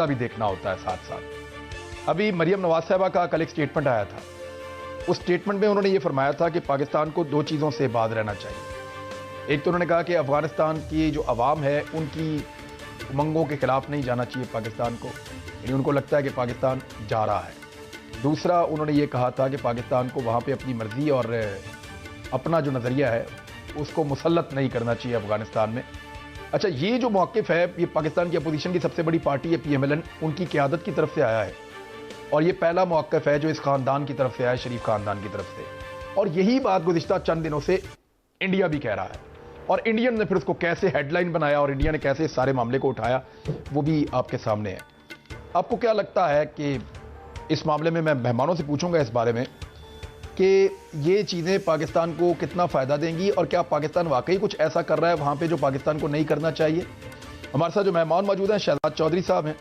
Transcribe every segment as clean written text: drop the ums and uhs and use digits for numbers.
भी देखना होता है साथ साथ। अभी मरियम नवाज साहबा का कल एक स्टेटमेंट आया था। उस स्टेटमेंट में उन्होंने ये फरमाया था कि पाकिस्तान को दो चीज़ों से बाज रहना चाहिए। एक तो उन्होंने कहा कि अफगानिस्तान की जो अवाम है उनकी उमंगों के खिलाफ नहीं जाना चाहिए पाकिस्तान को, यानी उनको लगता है कि पाकिस्तान जा रहा है। दूसरा उन्होंने ये कहा था कि पाकिस्तान को वहाँ पे अपनी मर्जी और अपना जो नज़रिया है उसको मुसल्लत नहीं करना चाहिए अफगानिस्तान में। अच्छा, ये जो मौक़िफ़ है ये पाकिस्तान की अपोजिशन की सबसे बड़ी पार्टी है PMLN, उनकी क़यादत की तरफ से आया है और ये पहला मौक़िफ़ है जो इस ख़ानदान की तरफ से आया है, शरीफ ख़ानदान की तरफ से। और यही बात गुज़िश्ता चंद दिनों से इंडिया भी कह रहा है और इंडियन ने फिर उसको कैसे हेडलाइन बनाया और इंडिया ने कैसे सारे मामले को उठाया वो भी आपके सामने है। आपको क्या लगता है कि इस मामले में, मैं मेहमानों से पूछूंगा इस बारे में कि ये चीज़ें पाकिस्तान को कितना फ़ायदा देंगी और क्या पाकिस्तान वाकई कुछ ऐसा कर रहा है वहाँ पे जो पाकिस्तान को नहीं करना चाहिए। हमारे साथ जो मेहमान मौजूद हैं, शहजाद चौधरी साहब हैं,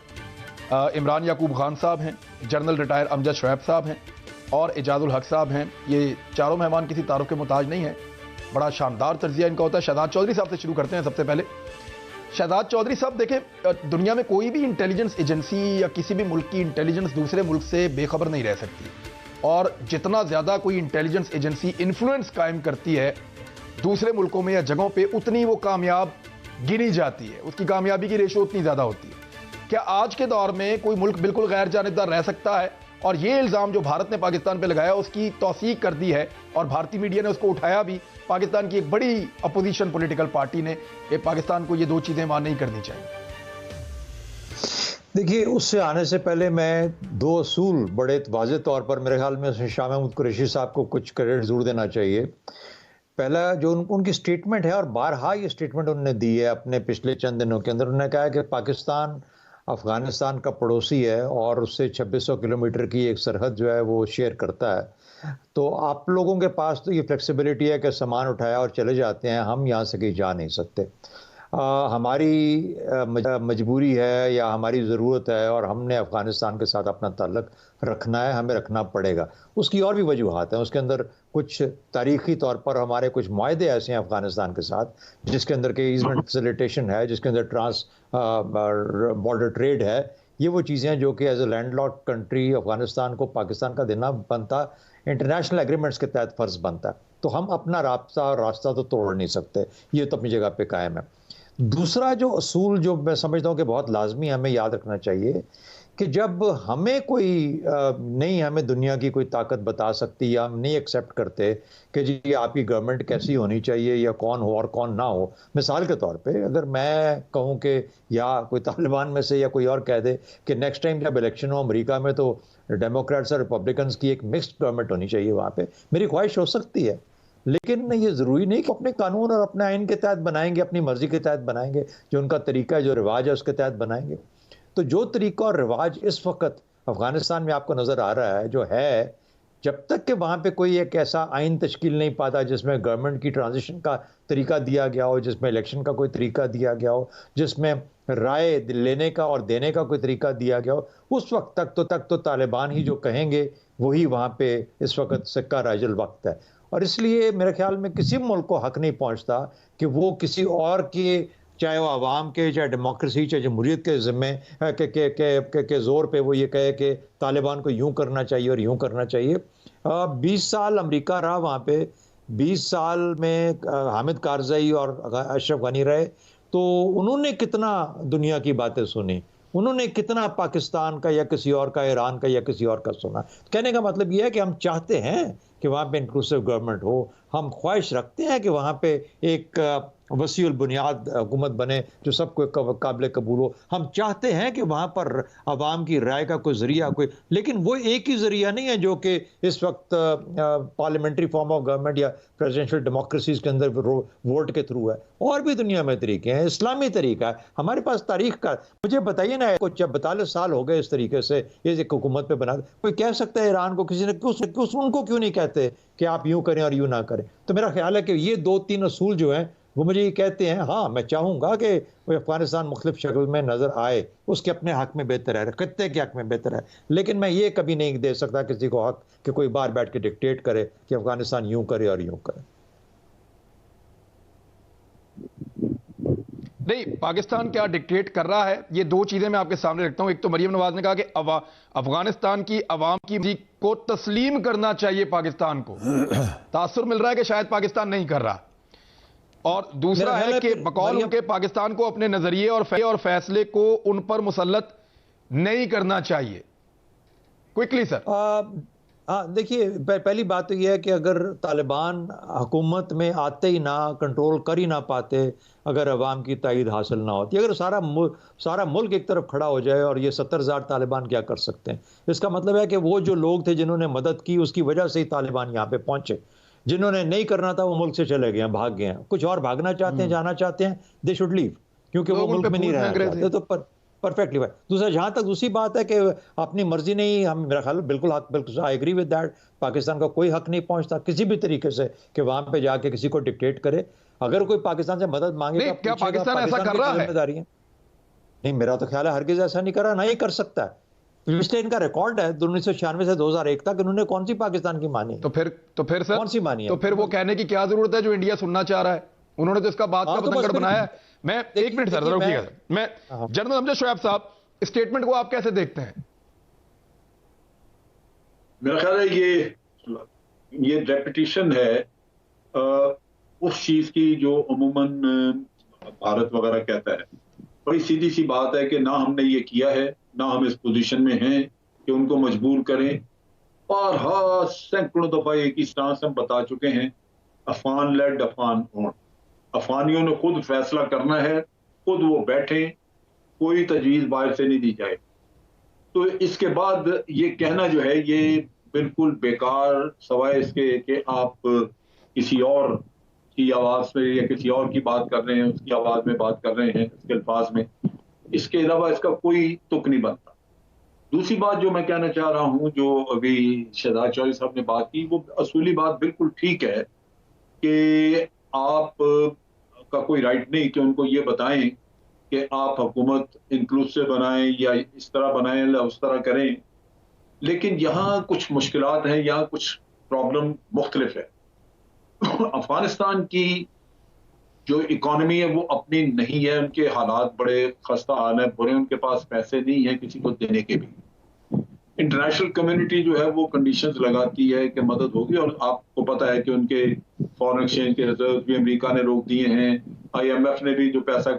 इमरान याकूब खान साहब हैं, जनरल रिटायर अमजद शुएब साहब हैं और एजाजुल हक साहब हैं। ये चारों मेहमान किसी तारुफ के मुताज नहीं हैं, बड़ा शानदार तर्जिया इनका होता है। शहजाद चौधरी साहब से शुरू करते हैं सबसे पहले। शहजाद चौधरी साहब, देखें, दुनिया में कोई भी इंटेलिजेंस एजेंसी या किसी भी मुल्क की इंटेलिजेंस दूसरे मुल्क से बेखबर नहीं रह सकती और जितना ज़्यादा कोई इंटेलिजेंस एजेंसी इन्फ्लुएंस कायम करती है दूसरे मुल्कों में या जगहों पे, उतनी वो कामयाब गिनी जाती है, उसकी कामयाबी की रेशो उतनी ज़्यादा होती है। क्या आज के दौर में कोई मुल्क बिल्कुल गैर जानिबदार रह सकता है? और ये इल्ज़ाम जो भारत ने पाकिस्तान पे लगाया उसकी तौसीक कर दी है और भारतीय मीडिया ने उसको उठाया भी। पाकिस्तान की एक बड़ी अपोजिशन पॉलिटिकल पार्टी ने कि पाकिस्तान को ये दो चीज़ें वहाँ नहीं करनी चाहिए। देखिए, उससे आने से पहले मैं दो असूल बड़े वाज़ेह तौर पर, मेरे ख्याल में शाह महमूद कुरैशी साहब को कुछ क्रेडिट ज़रूर देना चाहिए। पहला जो उनकी स्टेटमेंट है, और बारहा ये स्टेटमेंट उन्होंने दी है अपने पिछले चंद दिनों के अंदर, उन्होंने कहा है कि पाकिस्तान अफ़गानिस्तान का पड़ोसी है और उससे 2600 किलोमीटर की एक सरहद जो है वो शेयर करता है। तो आप लोगों के पास तो ये फ्लेक्सिबिलिटी है कि सामान उठाया और चले जाते हैं, हम यहाँ से कहीं जा नहीं सकते। हमारी मजबूरी है या हमारी ज़रूरत है और हमने अफ़गानिस्तान के साथ अपना ताल्लुक़ रखना है, हमें रखना पड़ेगा। उसकी और भी वजूहात हैं, उसके अंदर कुछ तारीख़ी तौर पर हमारे कुछ मुआहदे ऐसे हैं अफ़गानिस्तान के साथ जिसके अंदर के ईज़मेंट फैसिलिटेशन है, जिसके अंदर ट्रांस बॉर्डर ट्रेड है। ये वो चीज़ें हैं जो कि as a landlocked country Afghanistan को पाकिस्तान का देना बनता, इंटरनेशनल एग्रीमेंट्स के तहत फ़र्ज़ बनता है। तो हम अपना रास्ता तो तोड़ नहीं सकते, ये तो अपनी जगह पे कायम है। दूसरा जो असूल जो मैं समझता हूँ कि बहुत लाज़मी हमें याद रखना चाहिए कि जब हमें कोई नहीं हमें दुनिया की कोई ताकत बता सकती या हम नहीं एक्सेप्ट करते कि जी आपकी गवर्नमेंट कैसी होनी चाहिए या कौन हो और कौन ना हो। मिसाल के तौर पे अगर मैं कहूँ कि या कोई तालिबान में से या कोई और कह दे कि नेक्स्ट टाइम जब इलेक्शन हो अमेरिका में तो डेमोक्रेट्स और रिपब्लिकन्स की एक मिक्स्ड गवर्नमेंट होनी चाहिए वहाँ पे, मेरी ख्वाहिश हो सकती है। लेकिन ये ज़रूरी नहीं कि अपने कानून और अपने आइन के तहत बनाएंगे, अपनी मर्जी के तहत बनाएंगे, जो उनका तरीका है, जो रिवाज है उसके तहत बनाएंगे। तो जो तरीका और रिवाज इस वक्त अफगानिस्तान में आपको नज़र आ रहा है जो है, जब तक कि वहाँ पे कोई एक ऐसा आइन तश्कील नहीं पाता जिसमें गवर्नमेंट की ट्रांजिशन का तरीका दिया गया हो, जिसमें इलेक्शन का कोई तरीका दिया गया हो, जिसमें राय लेने का और देने का कोई तरीका दिया गया हो, उस वक्त तक तो तालिबान ही जो कहेंगे वही वहाँ पे इस वक्त सिक्का राजल वक्त है। और इसलिए मेरे ख्याल में किसी मुल्क को हक नहीं पहुँचता कि वो किसी और के, चाहे वो आवाम के, चाहे डेमोक्रेसी, चाहे जमहूरियत के ज़िम्मे के ज़ोर पे वो ये कहे कि तालिबान को यूँ करना चाहिए और यूँ करना चाहिए। 20 साल अमेरिका रहा वहाँ पे, 20 साल में हामिद कारज़ई और अशरफ गनी रहे, तो उन्होंने कितना दुनिया की बातें सुनी, उन्होंने कितना पाकिस्तान का या किसी और का, ईरान का या किसी और का सुना। कहने का मतलब ये है कि हम चाहते हैं कि वहाँ पे इंक्लूसिव गवर्नमेंट हो, हम ख्वाहिश रखते हैं कि वहाँ पे एक वसीउल बुनियाद हुकूमत बने जो सबको काबिल कबूल हो। हम चाहते हैं कि वहाँ पर अवाम की राय का कोई ज़रिया कोई, लेकिन वो एक ही ज़रिया नहीं है जो कि इस वक्त पार्लियामेंट्री फॉर्म ऑफ गवर्नमेंट या प्रेसिडेंशियल डेमोक्रेसीज के अंदर वोट के थ्रू है। और भी दुनिया में तरीके हैं, इस्लामी तरीका है, हमारे पास तारीख का। मुझे बताइए ना, कुछ 42 साल हो गए इस तरीके से ये हुकूमत पे बना, कोई कह सकता है ईरान को किसी ने उनको क्यों नहीं कहते कि आप यूं करें और यूं ना करें। तो मेरा ख्याल है कि ये 2-3 असूल जो हैं वो मुझे ये कहते हैं, हाँ मैं चाहूँगा कि अफगानिस्तान मुख्तलिफ शक्ल में नज़र आए, उसके अपने हक में बेहतर है, खत्ते के हक में बेहतर है। लेकिन मैं ये कभी नहीं दे सकता किसी को हक कि कोई बाहर बैठ के डिक्टेट करे कि अफगानिस्तान यूं करे और यूं करे। नहीं, पाकिस्तान क्या डिक्टेट कर रहा है, ये दो चीजें मैं आपके सामने रखता हूं। एक तो मरियम नवाज ने कहा कि अफगानिस्तान की अवाम की को तस्लीम करना चाहिए पाकिस्तान को। तासुर मिल रहा है कि शायद पाकिस्तान नहीं कर रहा। और दूसरा है कि बकौल उनके पाकिस्तान को अपने नजरिए और फैसले को उन पर मुसल्लत नहीं करना चाहिए। Quickly sir. हाँ, देखिए, पहली बात तो यह है कि अगर तालिबान हुकूमत में आते ही ना, कंट्रोल कर ही ना पाते, अगर अवाम की तायद हासिल ना होती, अगर सारा मुल्क एक तरफ खड़ा हो जाए और ये 70,000 तालिबान क्या कर सकते हैं? इसका मतलब है कि वो जो लोग थे जिन्होंने मदद की, उसकी वजह से ही तालिबान यहाँ पे पहुंचे। जिन्होंने नहीं करना था वो मुल्क से चले गए हैं, भाग गए हैं। कुछ और भागना चाहते हैं, जाना चाहते हैं, दे शुड लीव, क्योंकि वो मुल्क में नहीं रहना चाहते। तो परफेक्टली भाई। दूसरा, जहां तक दूसरी बात है कि अपनी मर्जी नहीं, हम मेरा ख्याल बिल्कुल I agree with that. Pakistan का कोई हक नहीं पहुंचता किसी भी तरीके से कि वहां पे जाके किसी को डिक्टेट करे। अगर कोई पाकिस्तान से मदद मांगे, क्या पाकिस्तान ऐसा कर रहा है? जिम्मेदारी है। नहीं, मेरा तो ख्याल है हरगिज ऐसा नहीं कर रहा, ना ही कर सकता है। पिछले इनका रिकॉर्ड है 1996 से 2001 तक, इन्होंने कौन सी पाकिस्तान की मानी? तो फिर सर कौन सी मानी है? तो फिर वो कहने की क्या जरूरत है जो इंडिया सुनना चाह रहा है? उन्होंने तो इसका बात का बतंगड़ बनाया है। मैं एक मिनट सर रुकिएगा। मैं जनरल अमजद शोएब साहब, स्टेटमेंट को आप कैसे देखते हैं? मेरा ख्याल है ये रेपिटेशन है उस चीज की जो अमूमन भारत वगैरह कहता है। बड़ी सीधी सी बात है कि ना हमने ये किया है, ना हम इस पोजीशन में हैं कि उनको मजबूर करें। और हाँ, सैकड़ों दफा एक ही स्टांस हम बता चुके हैं, अफगान लेड अफगान ओन। अफगानियों ने खुद फैसला करना है, खुद वो बैठे, कोई तजवीज बाहर से नहीं दी जाए। तो इसके बाद ये कहना जो है ये बिल्कुल बेकार, सवाए इसके कि आप किसी और की आवाज में या किसी और की बात कर रहे हैं, उसकी आवाज में बात कर रहे हैं, उसके अल्फाज में। इसके अलावा इसका कोई तुक नहीं बनता। दूसरी बात जो मैं कहना चाह रहा हूं, जो अभी शहजाद चौधरी साहब ने बात की, वो असूली बात बिल्कुल ठीक है कि आप का कोई राइट नहीं कि उनको ये बताएं कि आप हुकूमत इंक्लूसिव बनाएं या इस तरह बनाएं या उस तरह करें। लेकिन यहाँ कुछ मुश्किलात हैं, यहाँ कुछ प्रॉब्लम मुख्तलिफ है। अफगानिस्तान की जो इकोनॉमी है वो अपनी नहीं है, उनके हालात बड़े खस्ता हाल है, बुरे, उनके पास पैसे नहीं है किसी को देने के भी। इंटरनेशनल कम्युनिटी जो है वो कंडीशंस लगाती है कि मदद होगी, और आपको पता है कि उनके फॉरेन एक्सचेंज के रिजर्व भी अमेरिका ने रोक दिए हैं। IMF ने भी जो पैसा